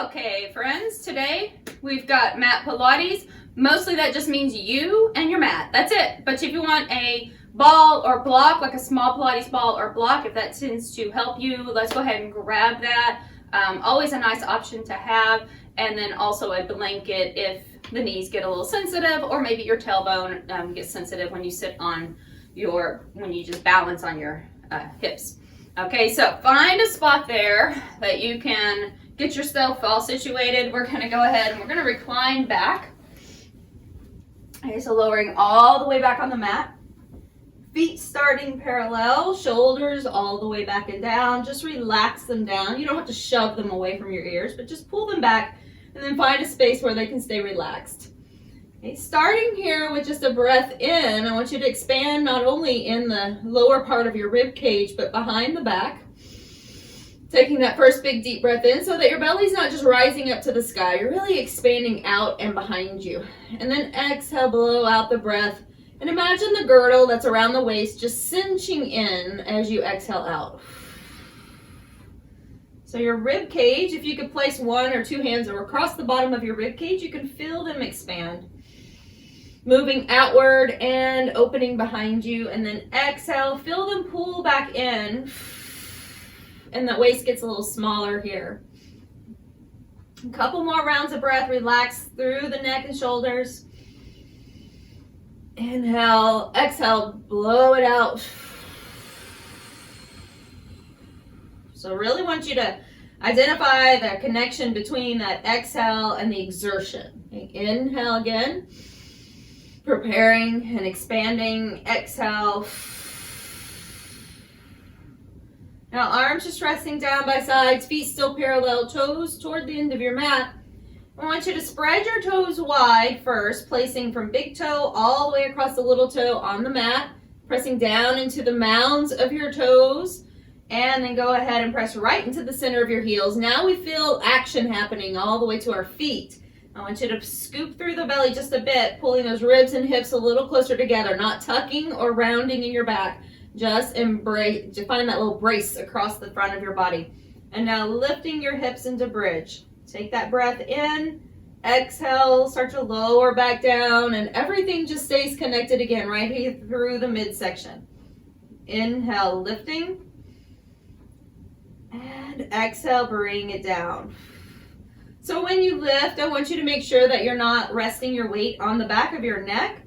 Okay, friends, today we've got mat Pilates. Mostly that just means you and your mat. That's it. But if you want a ball or block, like a small Pilates ball or block, if that tends to help you, let's go ahead and grab that. Always a nice option to have. And then also a blanket if the knees get a little sensitive, or maybe your tailbone gets sensitive when you sit on when you just balance on your hips. Okay, so find a spot there that you can get yourself all situated. We're going to go ahead and we're going to recline back. Okay, so lowering all the way back on the mat. Feet starting parallel, shoulders all the way back and down. Just relax them down. You don't have to shove them away from your ears, but just pull them back and then find a space where they can stay relaxed. Okay, starting here with just a breath in, I want you to expand not only in the lower part of your rib cage, but behind the back. Taking that first big deep breath in so that your belly's not just rising up to the sky. You're really expanding out and behind you. And then exhale, blow out the breath. And imagine the girdle that's around the waist just cinching in as you exhale out. So your rib cage, if you could place one or two hands across the bottom of your rib cage, you can feel them expand. Moving outward and opening behind you. And then exhale, feel them pull back in. And the waist gets a little smaller here. A couple more rounds of breath. Relax through the neck and shoulders. Inhale, exhale, blow it out. So really want you to identify the connection between that exhale and the exertion. Okay, inhale again. Preparing and expanding. Exhale. Now arms just resting down by sides, feet still parallel, toes toward the end of your mat. I want you to spread your toes wide first, placing from big toe all the way across the little toe on the mat, pressing down into the mounds of your toes, and then go ahead and press right into the center of your heels. Now we feel action happening all the way to our feet. I want you to scoop through the belly just a bit, pulling those ribs and hips a little closer together, not tucking or rounding in your back. Just embrace, to find that little brace across the front of your body. And now lifting your hips into bridge. Take that breath in, exhale, start to lower back down, and everything just stays connected again right here through the midsection. Inhale, lifting, and exhale, bring it down. So when you lift, I want you to make sure that you're not resting your weight on the back of your neck,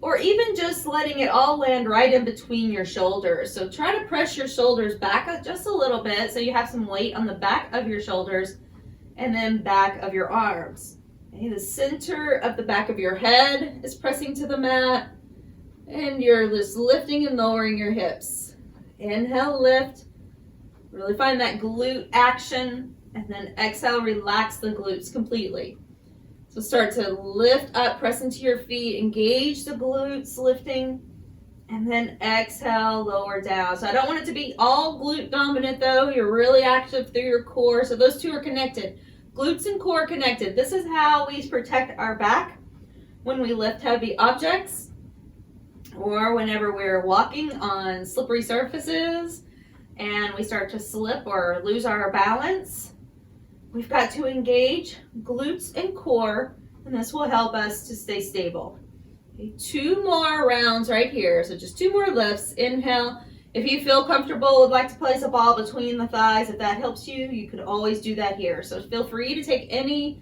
or even just letting it all land right in between your shoulders. So try to press your shoulders back just a little bit so you have some weight on the back of your shoulders and then back of your arms. Okay, the center of the back of your head is pressing to the mat, and you're just lifting and lowering your hips. Inhale, lift. Really find that glute action, and then exhale, relax the glutes completely. So start to lift up, press into your feet, engage the glutes, lifting, and then exhale, lower down. So I don't want it to be all glute dominant though. You're really active through your core. So those two are connected. Glutes and core connected. This is how we protect our back when we lift heavy objects, or whenever we're walking on slippery surfaces and we start to slip or lose our balance. We've got to engage glutes and core, and this will help us to stay stable. Okay, 2 more rounds right here. So just 2 more lifts. Inhale. If you feel comfortable, would like to place a ball between the thighs, if that helps you, you could always do that here. So feel free to take any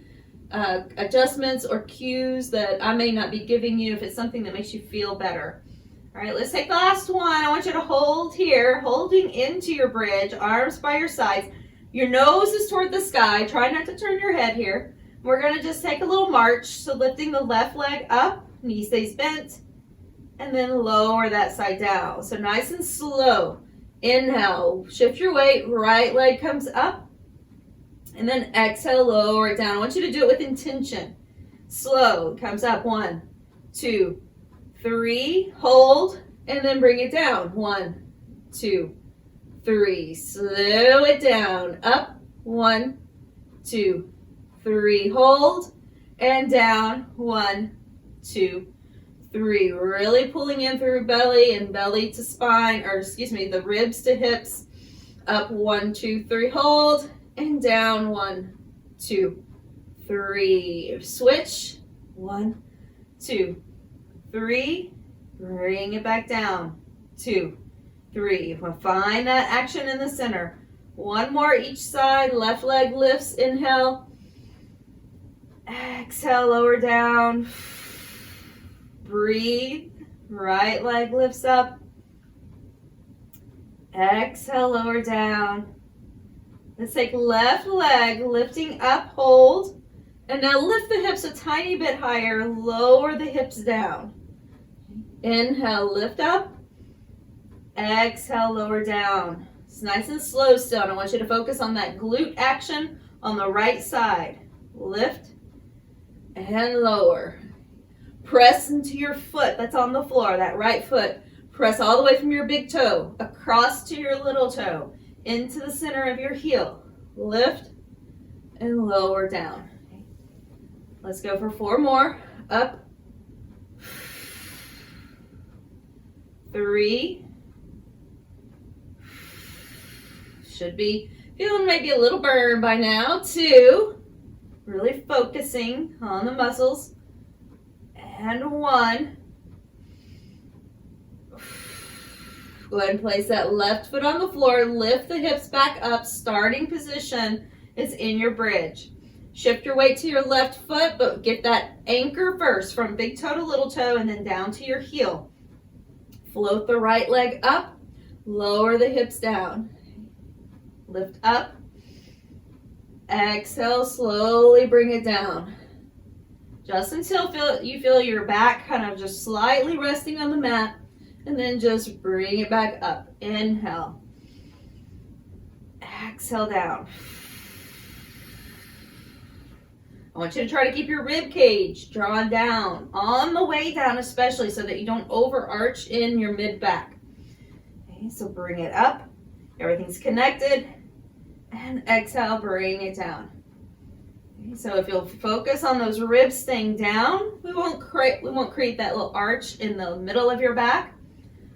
adjustments or cues that I may not be giving you if it's something that makes you feel better. All right, let's take the last one. I want you to hold here, holding into your bridge, arms by your sides. Your nose is toward the sky. Try not to turn your head here. We're going to just take a little march. So lifting the left leg up, knee stays bent, and then lower that side down. So nice and slow. Inhale, shift your weight, right leg comes up, and then exhale, lower it down. I want you to do it with intention. Slow, comes up, 1, 2, 3, hold, and then bring it down. 1, 2, 3, slow it down, up, 1, 2, 3, hold, and down, 1, 2, 3. Really pulling in through belly and belly to spine, or excuse me, the ribs to hips, up, 1, 2, 3, hold, and down. 1, 2, 3. Switch. 1, 2, 3. Bring it back down. 2, 3. We'll find that action in the center. One more each side. Left leg lifts. Inhale. Exhale, lower down. Breathe. Right leg lifts up. Exhale, lower down. Let's take left leg, lifting up, hold. And now lift the hips a tiny bit higher. Lower the hips down. Inhale, lift up. Exhale, lower down. It's nice and slow still. And I want you to focus on that glute action on the right side. Lift and lower. Press into your foot that's on the floor, that right foot. Press all the way from your big toe across to your little toe into the center of your heel. Lift and lower down. Let's go for 4 more. Up. 3. Should be feeling maybe a little burn by now. 2. Really focusing on the muscles. And 1. Go ahead and place that left foot on the floor. Lift the hips back up. Starting position is in your bridge. Shift your weight to your left foot, but get that anchor first from big toe to little toe and then down to your heel. Float the right leg up. Lower the hips down. Lift up. Exhale, slowly bring it down. Just until you feel your back kind of just slightly resting on the mat. And then just bring it back up. Inhale. Exhale down. I want you to try to keep your rib cage drawn down. On the way down especially so that you don't overarch in your mid-back. Okay, so bring it up. Everything's connected. And exhale, bring it down. Okay, so if you'll focus on those ribs staying down, we won't create that little arch in the middle of your back.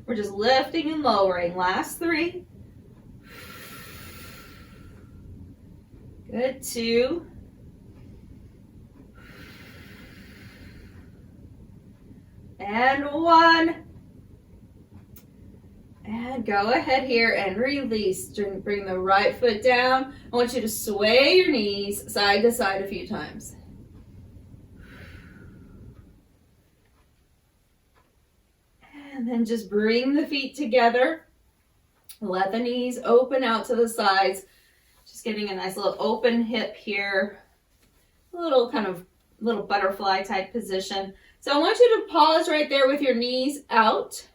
We're just lifting and lowering. Last 3. Good. 2. And 1. And go ahead here and release. Bring the right foot down. I want you to sway your knees side to side a few times. And then just bring the feet together. Let the knees open out to the sides. Just getting a nice little open hip here. A little butterfly type position. So I want you to pause right there with your knees out.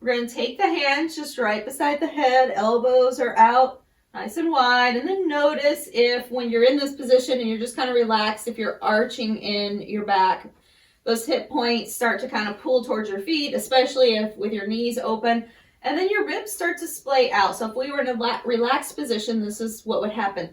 We're going to take the hands just right beside the head. Elbows are out nice and wide. And then notice if when you're in this position and you're just kind of relaxed, if you're arching in your back, those hip points start to kind of pull towards your feet, especially if with your knees open. And then your ribs start to splay out. So if we were in a relaxed position, this is what would happen.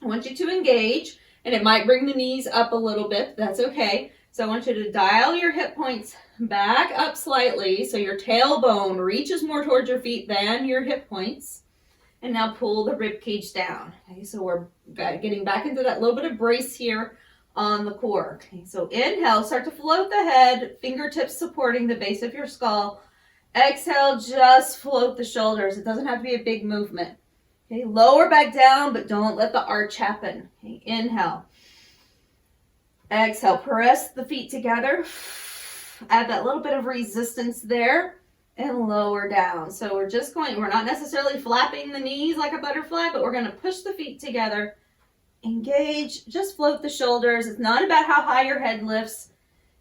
I want you to engage, and it might bring the knees up a little bit. That's okay. So I want you to dial your hip points back up slightly so your tailbone reaches more towards your feet than your hip points. And now pull the rib cage down. Okay, so we're getting back into that little bit of brace here on the core. Okay, so inhale, start to float the head, fingertips supporting the base of your skull. Exhale, just float the shoulders. It doesn't have to be a big movement. Okay, lower back down, but don't let the arch happen. Okay, inhale. Exhale, press the feet together. Add that little bit of resistance there and lower down. So we're not necessarily flapping the knees like a butterfly, but we're going to push the feet together. Engage, just float the shoulders. It's not about how high your head lifts.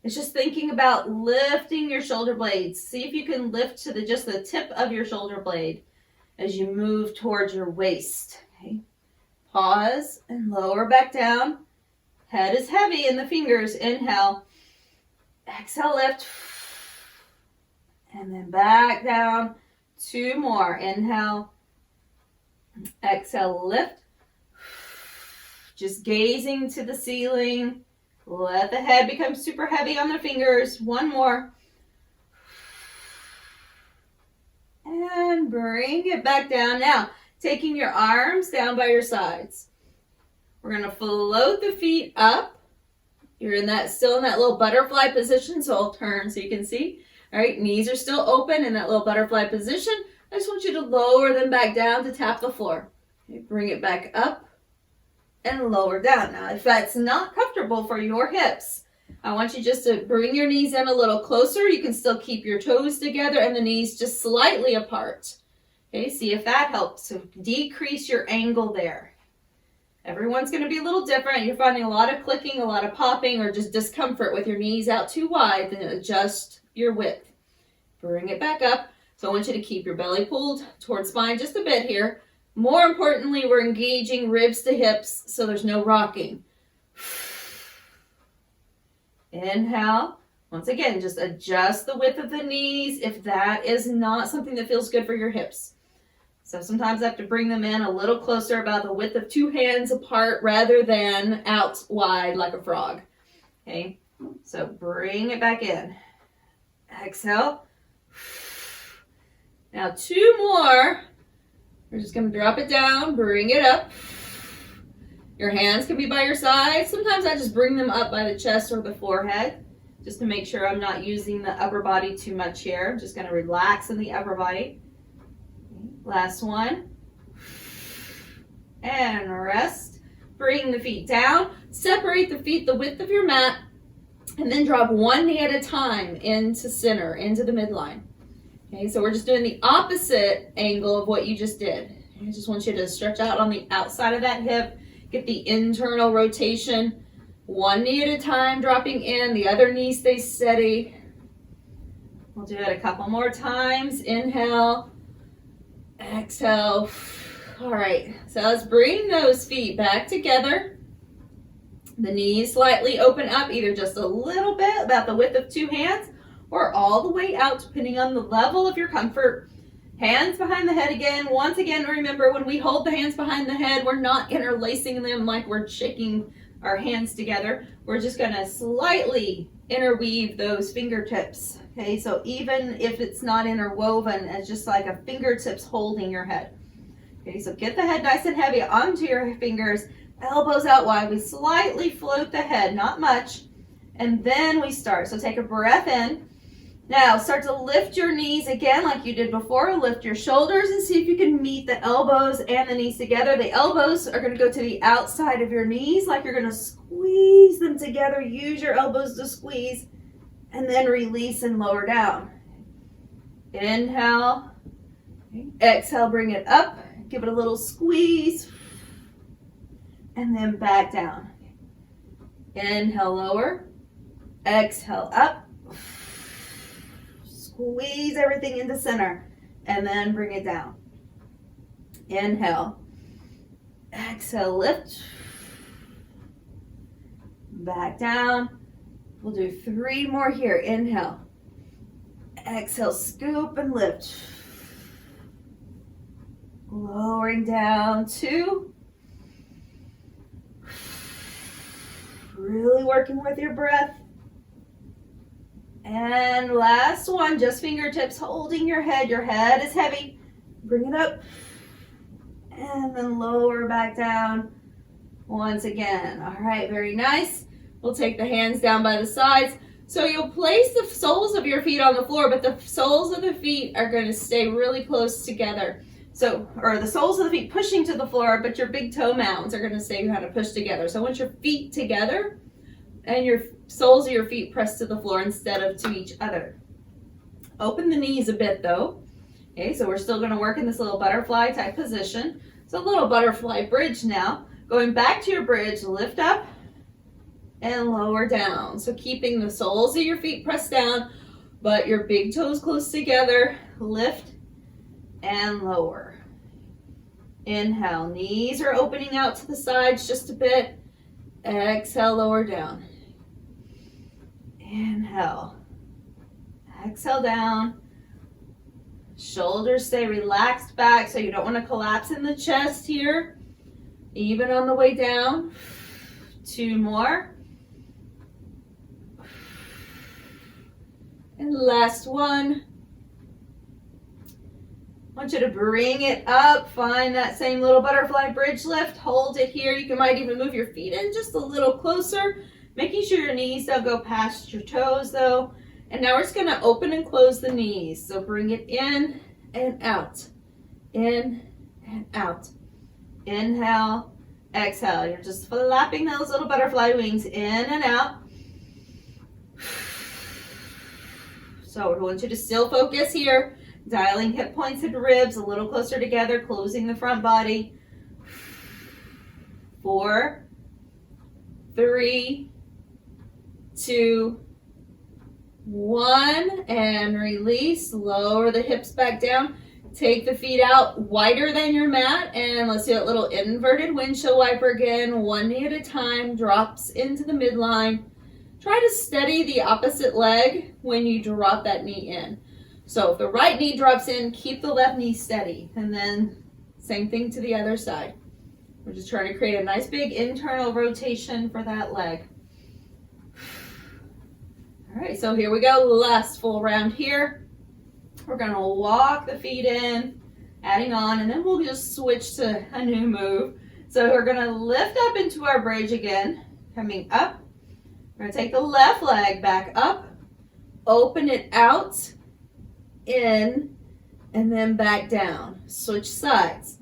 It's just thinking about lifting your shoulder blades. See if you can lift to just the tip of your shoulder blade as you move towards your waist. Okay. Pause and lower back down. Head is heavy in the fingers. Inhale. Exhale, lift. And then back down. 2 more. Inhale. Exhale, lift. Just gazing to the ceiling. Let the head become super heavy on the fingers. 1 more. And bring it back down. Now, Taking your arms down by your sides. We're going to float the feet up. You're still in that little butterfly position, so I'll turn so you can see. All right, knees are still open in that little butterfly position. I just want you to lower them back down to tap the floor. Okay, bring it back up and lower down. Now, if that's not comfortable for your hips, I want you just to bring your knees in a little closer. You can still keep your toes together and the knees just slightly apart. Okay, see if that helps to decrease your angle there. Everyone's going to be a little different. You're finding a lot of clicking, a lot of popping, or just discomfort with your knees out too wide. Then adjust your width. Bring it back up. So I want you to keep your belly pulled towards spine just a bit here. More importantly, we're engaging ribs to hips so there's no rocking. Inhale. Once again, just adjust the width of the knees if that is not something that feels good for your hips. So sometimes I have to bring them in a little closer, about the width of 2 hands apart rather than out wide like a frog. Okay, so bring it back in. Exhale. Now 2 more. We're just going to drop it down, bring it up. Your hands can be by your side. Sometimes I just bring them up by the chest or the forehead just to make sure I'm not using the upper body too much here. I'm just going to relax in the upper body. Last one. And rest. Bring the feet down. Separate the feet the width of your mat. And then drop 1 knee at a time into center, into the midline. Okay, so we're just doing the opposite angle of what you just did. I just want you to stretch out on the outside of that hip. Get the internal rotation. 1 knee at a time, dropping in. The other knee stays steady. We'll do it a couple more times. Inhale. Exhale. All right, so let's bring those feet back together. The knees slightly open up, either just a little bit, about the width of 2 hands, or all the way out, depending on the level of your comfort. Hands behind the head again. Once again, remember, when we hold the hands behind the head, we're not interlacing them like we're shaking our hands together. We're just going to slightly interweave those fingertips. Okay, so even if it's not interwoven, it's just like a fingertips holding your head. Okay, so get the head nice and heavy onto your fingers, elbows out wide. We slightly float the head, not much, and then we start. So take a breath in. Now start to lift your knees again like you did before. Lift your shoulders and see if you can meet the elbows and the knees together. The elbows are going to go to the outside of your knees like you're going to squeeze them together. Use your elbows to squeeze and then release and lower down. Inhale. Exhale, bring it up. Give it a little squeeze and then back down. Inhale, lower. Exhale, up. Squeeze everything into center and then bring it down. Inhale. Exhale, lift. Back down. We'll do 3 more here. Inhale. Exhale, scoop and lift. Lowering down. 2. Really working with your breath. And last one, just fingertips holding your head. Your head is heavy. Bring it up. And then lower back down once again. All right, very nice. We'll take the hands down by the sides. So you'll place the soles of your feet on the floor, but the soles of the feet are going to stay really close together. So, or the soles of the feet pushing to the floor, but your big toe mounds are going to stay kind of pushed together. So I want your feet together and your soles of your feet pressed to the floor instead of to each other. Open the knees a bit though. Okay, so we're still going to work in this little butterfly type position. So a little butterfly bridge now. Going back to your bridge, lift up and lower down. So keeping the soles of your feet pressed down, but your big toes close together. Lift and lower. Inhale, knees are opening out to the sides just a bit. Exhale, lower down. Inhale. Exhale down. Shoulders stay relaxed back so you don't want to collapse in the chest here. Even on the way down. 2 more. And last one. I want you to bring it up. Find that same little butterfly bridge lift. Hold it here. You might even move your feet in just a little closer, making sure your knees don't go past your toes though. And now we're just going to open and close the knees. So bring it in and out. In and out. Inhale, exhale. You're just flapping those little butterfly wings in and out. So I want you to still focus here. Dialing hip points and ribs a little closer together, closing the front body. 4, 3, 2, 1, and release. Lower the hips back down. Take the feet out wider than your mat, and let's do that little inverted windshield wiper again. One knee at a time, drops into the midline. Try to steady the opposite leg when you drop that knee in. So if the right knee drops in, keep the left knee steady. And then same thing to the other side. We're just trying to create a nice big internal rotation for that leg. All right, so here we go. Last full round here. We're going to walk the feet in, adding on, and then we'll just switch to a new move. So we're going to lift up into our bridge again, coming up. We're going to take the left leg back up, open it out, in, and then back down. Switch sides.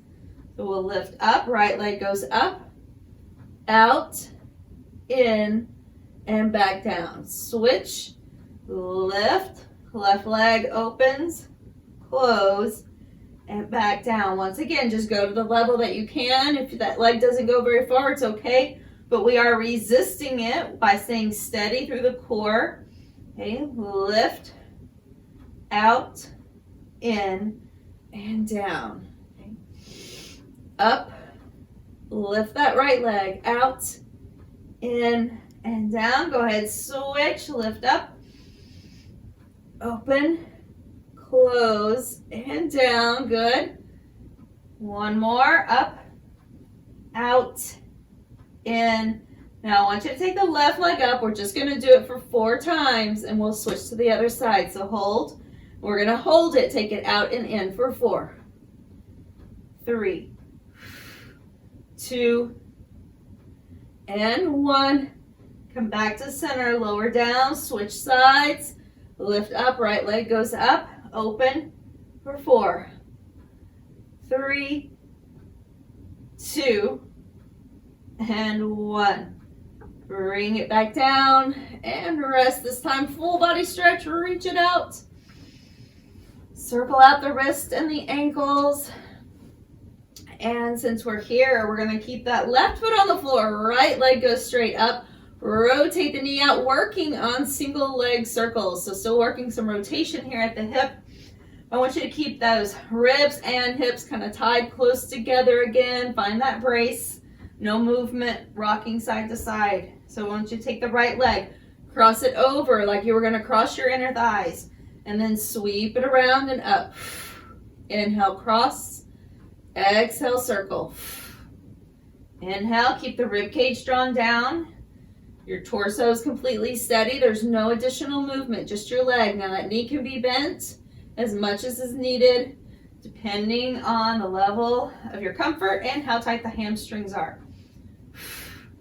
So we'll lift up, right leg goes up, out, in, and back down. Switch, lift, left leg opens, close, and back down. Once again, just go to the level that you can. If that leg doesn't go very far, it's okay, but we are resisting it by staying steady through the core. Okay, lift, out, in, and down. Okay. Up, lift that right leg, out, in, and down. Go ahead, switch, lift up, open, close, and down. Good. One more, up, out, in. Now I want you to take the left leg up. We're just going to do it for 4 times, and we'll switch to the other side. So hold. We're going to hold it, take it out and in for 4, 3, 2, and 1. Come back to center, lower down, switch sides, lift up, right leg goes up, open for 4, 3, 2, and 1. Bring it back down and rest. This time, full body stretch, reach it out. Circle out the wrist and the ankles. And since we're here, we're going to keep that left foot on the floor. Right leg goes straight up. Rotate the knee out, working on single leg circles. So still working some rotation here at the hip. I want you to keep those ribs and hips kind of tied close together again. Find that brace. No movement, rocking side to side. So I want you to take the right leg, cross it over like you were going to cross your inner thighs. And then sweep it around and up. Inhale, cross. Exhale, circle. Inhale, keep the rib cage drawn down. Your torso is completely steady. There's no additional movement, just your leg. Now that knee can be bent as much as is needed, depending on the level of your comfort and how tight the hamstrings are.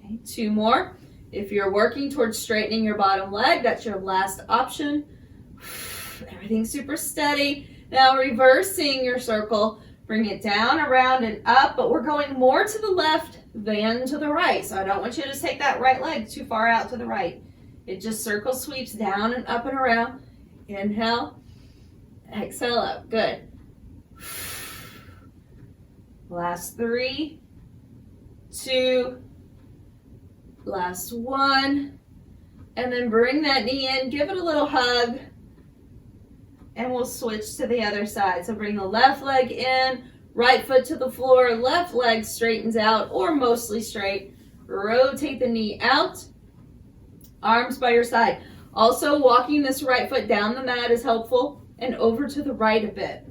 Okay, 2 more. If you're working towards straightening your bottom leg, that's your last option. Everything's super steady. Now reversing your circle, bring it down, around, and up, but we're going more to the left than to the right. So I don't want you to take that right leg too far out to the right. It just circle sweeps down and up and around. Inhale, exhale up. Good. Last 3, 2, last 1, and then bring that knee in, give it a little hug, and we'll switch to the other side. So bring the left leg in, right foot to the floor, left leg straightens out or mostly straight. Rotate the knee out, arms by your side. Also, walking this right foot down the mat is helpful and over to the right a bit.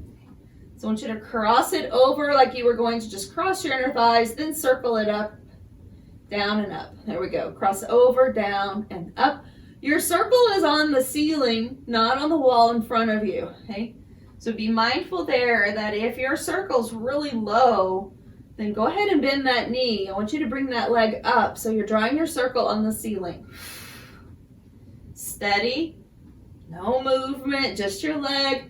So I want you to cross it over like you were going to just cross your inner thighs, then circle it up, down and up. There we go. Cross over, down, and up. Your circle is on the ceiling, not on the wall in front of you. Okay? So be mindful there that if your circle's really low, then go ahead and bend that knee. I want you to bring that leg up so you're drawing your circle on the ceiling. Steady, no movement, just your leg.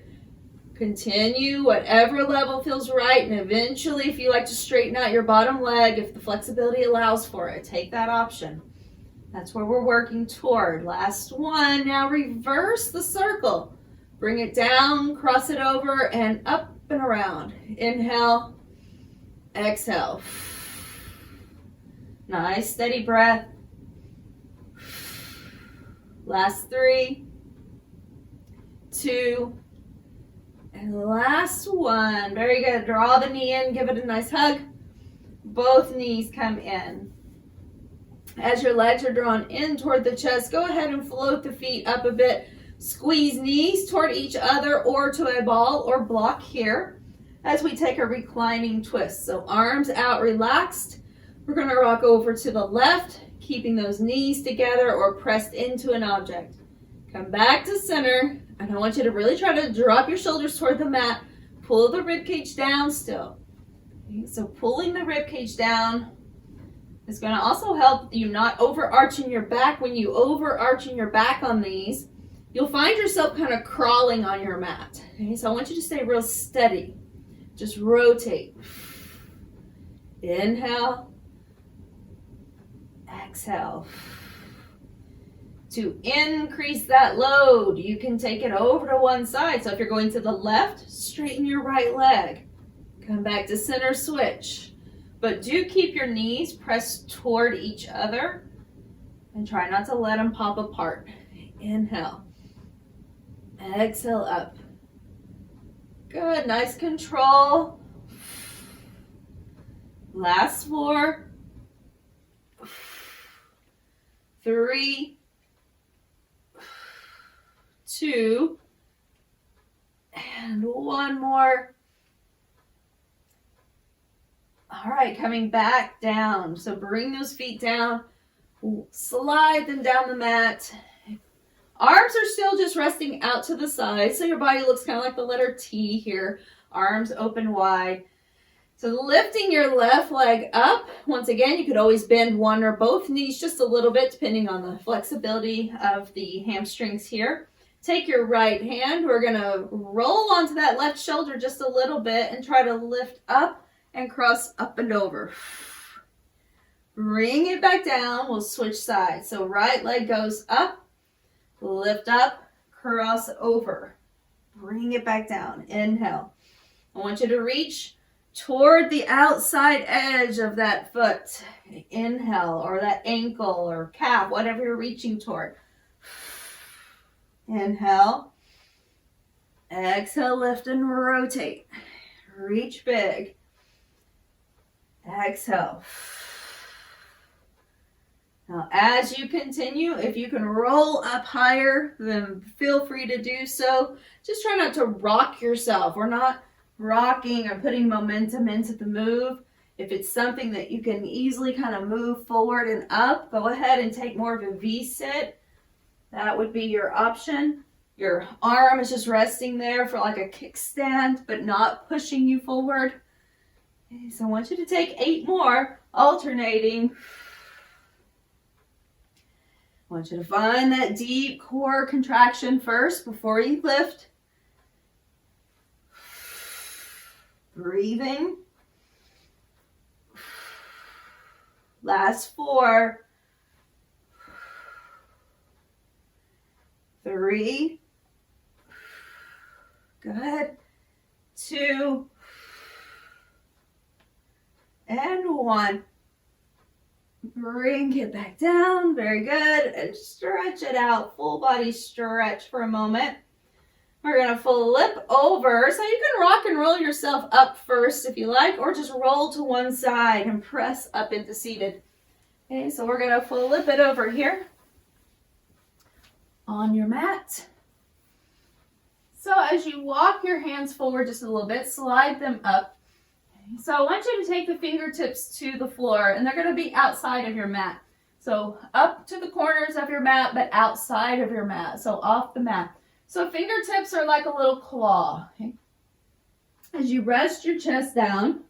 Continue whatever level feels right, and eventually if you like to straighten out your bottom leg, if the flexibility allows for it, take that option. That's where we're working toward. Last one. Now reverse the circle. Bring it down, cross it over, and up and around. Inhale, exhale. Nice, steady breath. Last 3, 2, and last one. Very good. Draw the knee in, give it a nice hug. Both knees come in. As your legs are drawn in toward the chest, go ahead and float the feet up a bit. Squeeze knees toward each other or to a ball or block here as we take a reclining twist. So arms out, relaxed. We're going to rock over to the left, keeping those knees together or pressed into an object. Come back to center, and I want you to really try to drop your shoulders toward the mat. Pull the ribcage down still. Okay, so pulling the ribcage down is going to also help you not overarching your back. When you overarching your back on these, you'll find yourself kind of crawling on your mat. Okay, so I want you to stay real steady. Just rotate. Inhale. Exhale. To increase that load, you can take it over to one side. So if you're going to the left, straighten your right leg. Come back to center, switch. But do keep your knees pressed toward each other and try not to let them pop apart. Inhale. Exhale up. Good, nice control. Last 4, 3, 2, and 1 more. All right, coming back down. So bring those feet down, slide them down the mat. Arms are still just resting out to the side, so your body looks kind of like the letter T here. Arms open wide. So lifting your left leg up. Once again, you could always bend one or both knees just a little bit, depending on the flexibility of the hamstrings here. Take your right hand. We're going to roll onto that left shoulder just a little bit and try to lift up and cross up and over. Bring it back down. We'll switch sides. So right leg goes up, lift up, cross over. Bring it back down. Inhale. I want you to reach toward the outside edge of that foot. Inhale, or that ankle or calf, whatever you're reaching toward. Inhale. Exhale, lift and rotate. Reach big. Exhale. Now, as you continue, if you can roll up higher, then feel free to do so. Just try not to rock yourself. We're not rocking or putting momentum into the move. If it's something that you can easily kind of move forward and up, go ahead and take more of a V-sit. That would be your option. Your arm is just resting there for like a kickstand, but not pushing you forward. Okay, so I want you to take 8 more, alternating. I want you to find that deep core contraction first before you lift. Breathing. Last 4. 3. Good. 2. And 1. Bring it back down. Very good. And stretch it out. Full body stretch for a moment. We're going to flip over. So you can rock and roll yourself up first if you like, or just roll to one side and press up into seated. Okay, so we're going to flip it over here on your mat. So as you walk your hands forward just a little bit, slide them up. So I want you to take the fingertips to the floor, and they're going to be outside of your mat. So up to the corners of your mat, but outside of your mat, so off the mat. So fingertips are like a little claw. Okay? As you rest your chest down,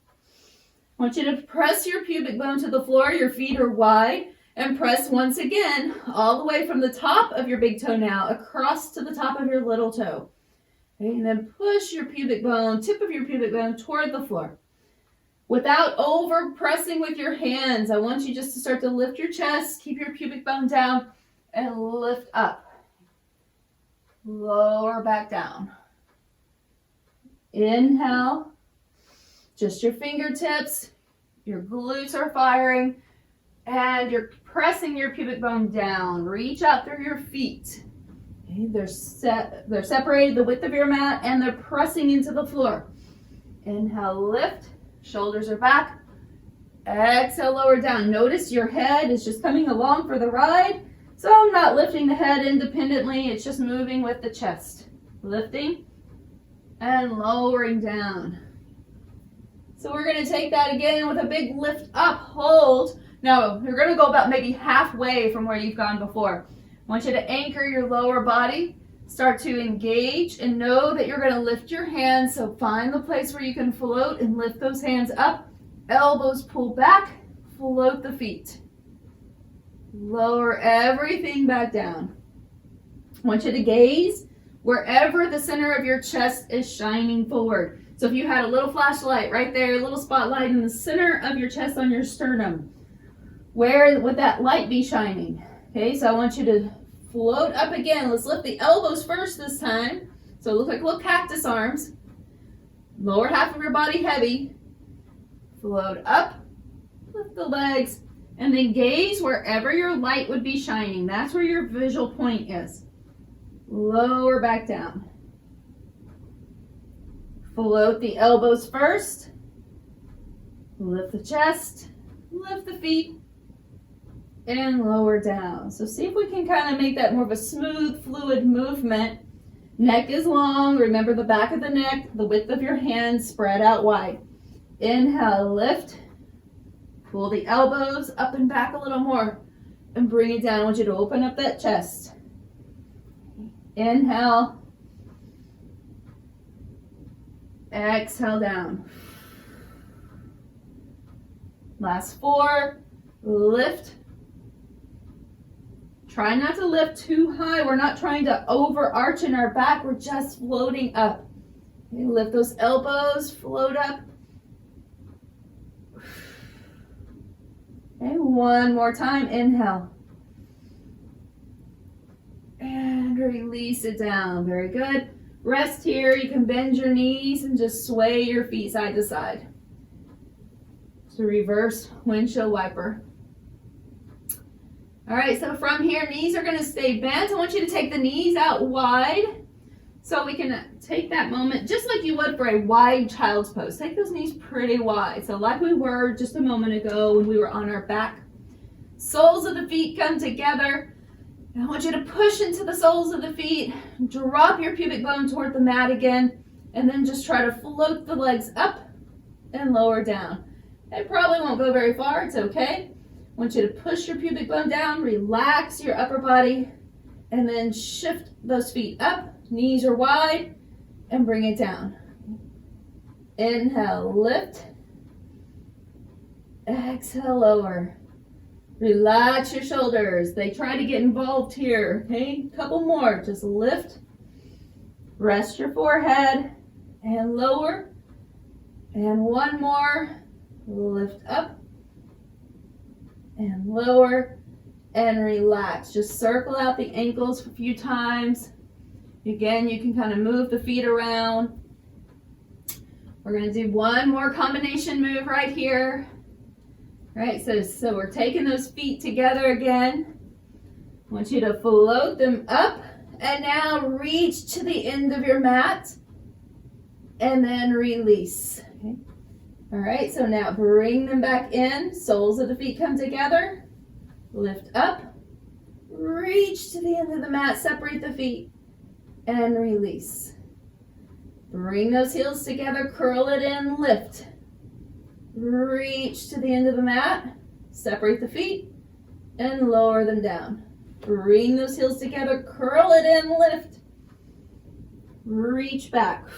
I want you to press your pubic bone to the floor. Your feet are wide. And press once again all the way from the top of your big toe now across to the top of your little toe. Okay, and then push your pubic bone, tip of your pubic bone toward the floor. Without over pressing with your hands, I want you just to start to lift your chest, keep your pubic bone down, and lift up. Lower back down. Inhale. Just your fingertips. Your glutes are firing. And you're pressing your pubic bone down. Reach out through your feet. Okay, they're separated the width of your mat, and they're pressing into the floor. Inhale, lift. Shoulders are back. Exhale, lower down. Notice your head is just coming along for the ride. So I'm not lifting the head independently. It's just moving with the chest. Lifting and lowering down. So we're going to take that again with a big lift up, hold. Now, you're going to go about maybe halfway from where you've gone before. I want you to anchor your lower body, start to engage, and know that you're going to lift your hands. So find the place where you can float and lift those hands up. Elbows pull back, float the feet. Lower everything back down. I want you to gaze wherever the center of your chest is shining forward. So if you had a little flashlight right there, a little spotlight in the center of your chest on your sternum, where would that light be shining? Okay, so I want you to float up again. Let's lift the elbows first this time. So look like little cactus arms. Lower half of your body heavy. Float up, lift the legs, and then gaze wherever your light would be shining. That's where your visual point is. Lower back down. Float the elbows first. Lift the chest, lift the feet, and lower down. So see if we can kind of make that more of a smooth, fluid movement. Neck is long. Remember the back of the neck, the width of your hands spread out wide. Inhale, lift. Pull the elbows up and back a little more and bring it down. I want you to open up that chest. Inhale. Exhale down. Last 4. Lift. Try not to lift too high. We're not trying to overarch in our back. We're just floating up. Okay, lift those elbows, float up. Okay, one more time. Inhale. And release it down. Very good. Rest here. You can bend your knees and just sway your feet side to side. It's a reverse windshield wiper. All right, so from here, knees are going to stay bent. I want you to take the knees out wide so we can take that moment just like you would for a wide child's pose. Take those knees pretty wide. So like we were just a moment ago when we were on our back. Soles of the feet come together. And I want you to push into the soles of the feet. Drop your pubic bone toward the mat again. And then just try to float the legs up and lower down. It probably won't go very far. It's okay. I want you to push your pubic bone down, relax your upper body, and then shift those feet up. Knees are wide, and bring it down. Inhale, lift. Exhale, lower. Relax your shoulders. They try to get involved here. Okay, a couple more. Just lift. Rest your forehead, and lower. And one more. Lift up. And lower and relax. Just circle out the ankles a few times. Again, you can kind of move the feet around. We're going to do one more combination move right here. All right, so we're taking those feet together again. I want you to float them up and now reach to the end of your mat and then release. Okay. All right, so now bring them back in. Soles of the feet come together. Lift up. Reach to the end of the mat. Separate the feet. And release. Bring those heels together. Curl it in. Lift. Reach to the end of the mat. Separate the feet. And lower them down. Bring those heels together. Curl it in. Lift. Reach back.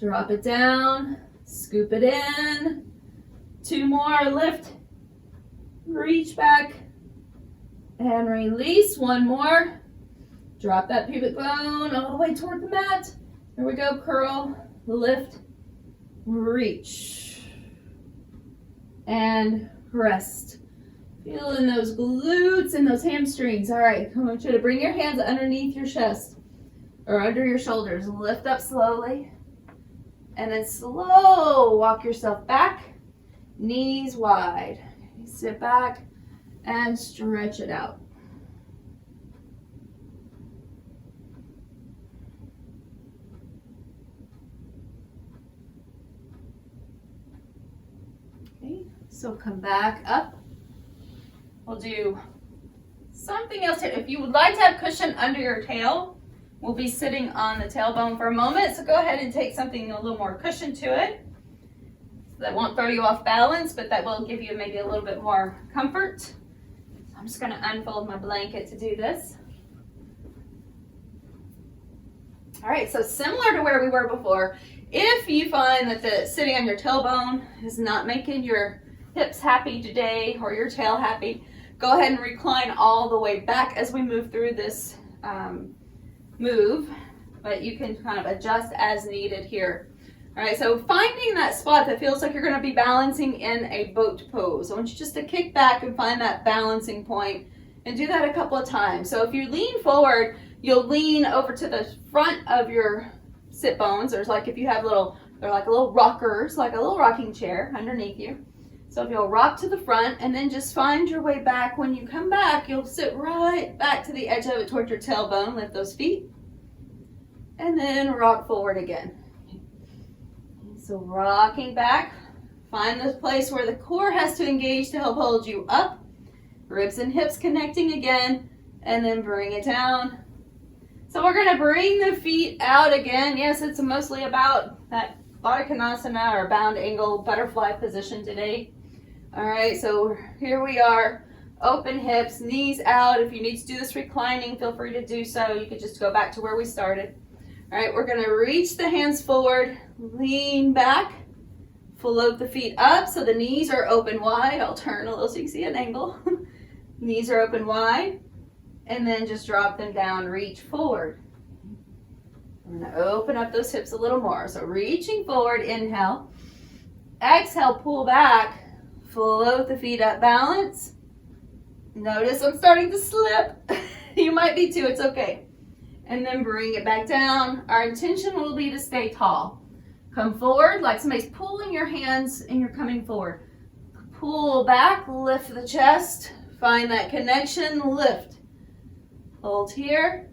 Drop it down, scoop it in. 2 more, lift, reach back, and release. 1 more. Drop that pubic bone all the way toward the mat. Here we go, curl, lift, reach, and rest. Feeling those glutes and those hamstrings. All right, I want you to bring your hands underneath your chest or under your shoulders. Lift up slowly, and then slow walk yourself back, knees wide. Sit back and stretch it out. Okay, so come back up. We'll do something else here. If you would like to have cushion under your tail, we'll be sitting on the tailbone for a moment. So go ahead and take something a little more cushion to it. So that won't throw you off balance, but that will give you maybe a little bit more comfort. I'm just going to unfold my blanket to do this. All right, so similar to where we were before, if you find that the sitting on your tailbone is not making your hips happy today or your tail happy, go ahead and recline all the way back as we move through this move, but you can kind of adjust as needed here. All right, so finding that spot that feels like you're going to be balancing in a boat pose. I want you just to kick back and find that balancing point and do that a couple of times. So if you lean forward, you'll lean over to the front of your sit bones. There's like, if you have they're like little rockers, like a little rocking chair underneath you. So if you'll rock to the front and then just find your way back. When you come back, you'll sit right back to the edge of it toward your tailbone. Lift those feet and then rock forward again. So rocking back, find the place where the core has to engage to help hold you up. Ribs and hips connecting again, and then bring it down. So we're going to bring the feet out again. Yes, it's mostly about that Baddha Konasana or bound angle butterfly position today. All right, so here we are. Open hips, knees out. If you need to do this reclining, feel free to do so. You could just go back to where we started. All right, we're going to reach the hands forward, lean back, float the feet up so the knees are open wide. I'll turn a little so you can see an angle. Knees are open wide, and then just drop them down, reach forward. I'm going to open up those hips a little more. So reaching forward, inhale. Exhale, pull back, float the feet up, balance. Notice I'm starting to slip. You might be too, it's okay. And then bring it back down. Our intention will be to stay tall. Come forward like somebody's pulling your hands and you're coming forward. Pull back, lift the chest, find that connection, lift. Hold here,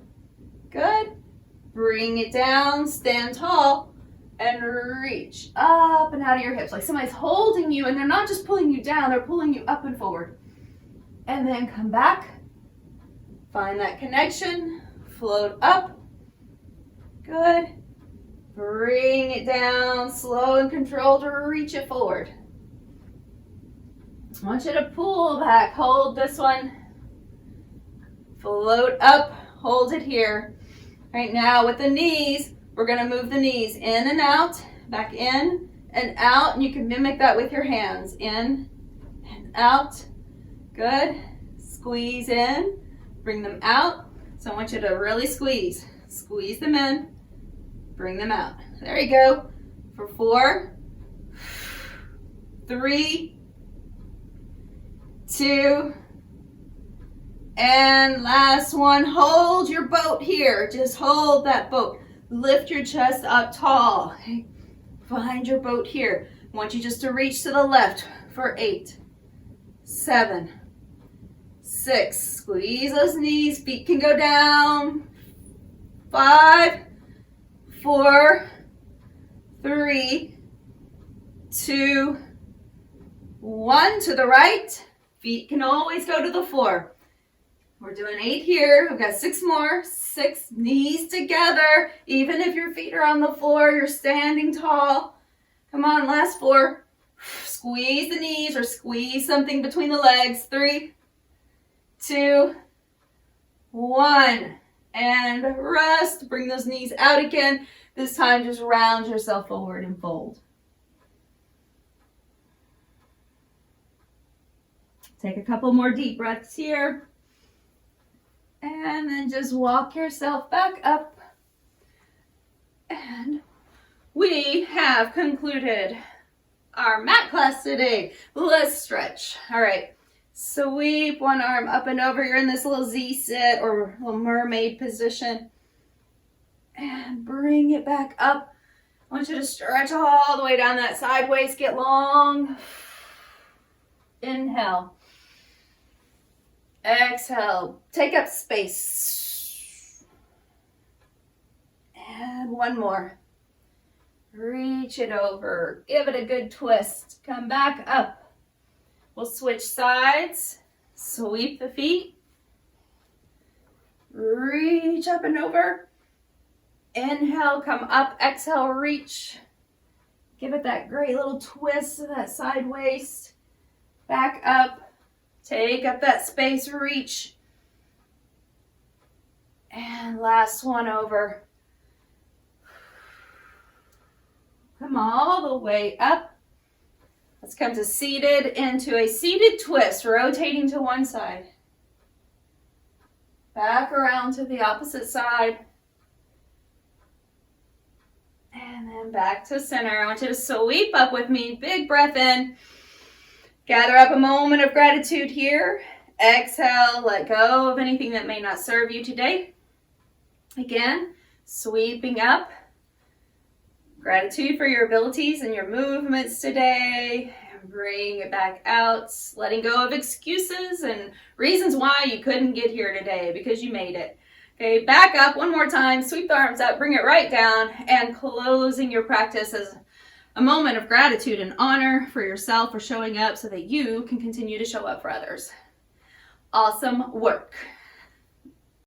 good. Bring it down, stand tall, and reach up and out of your hips. Like somebody's holding you and they're not just pulling you down, they're pulling you up and forward. And then come back, find that connection, float up, good. Bring it down, slow and controlled to reach it forward. I want you to pull back, hold this one, float up, hold it here. Right now with the knees, we're going to move the knees in and out, back in and out, and you can mimic that with your hands. In and out, good. Squeeze in, bring them out. So I want you to really squeeze them in, bring them out. There you go. For 4, 3, 2, and last one. Hold your boat here. Just hold that boat. Lift your chest up tall. Find your boat here. I want you just to reach to the left for 8, 7, 6. Squeeze those knees. Feet can go down. 5, 4, 3, 2, 1. To the right. Feet can always go to the floor. We're doing 8 here. We've got 6 more. 6 knees together. Even if your feet are on the floor, you're standing tall. Come on, last 4. Squeeze the knees or squeeze something between the legs. 3, 2, 1. and rest. Bring those knees out again. This time, just round yourself forward and fold. Take a couple more deep breaths here. And then just walk yourself back up. And we have concluded our mat class today. Let's stretch. All right. Sweep one arm up and over. You're in this little Z sit or little mermaid position. And bring it back up. I want you to stretch all the way down that side waist. Get long. Inhale. Exhale. Take up space. And one more. Reach it over. Give it a good twist. Come back up. We'll switch sides. Sweep the feet. Reach up and over. Inhale, come up. Exhale, reach. Give it that great little twist to that side waist. Back up. Take up that space, reach. And last one over. Come all the way up. Let's come to seated into a seated twist, rotating to one side. Back around to the opposite side. And then back to center. I want you to sweep up with me. Big breath in. Gather up a moment of gratitude here. Exhale, let go of anything that may not serve you today. Again, sweeping up. Gratitude for your abilities and your movements today. And bring it back out. Letting go of excuses and reasons why you couldn't get here today because you made it. Okay, back up one more time. Sweep the arms up. Bring it right down. And closing your practice as a moment of gratitude and honor for yourself for showing up so that you can continue to show up for others. Awesome work.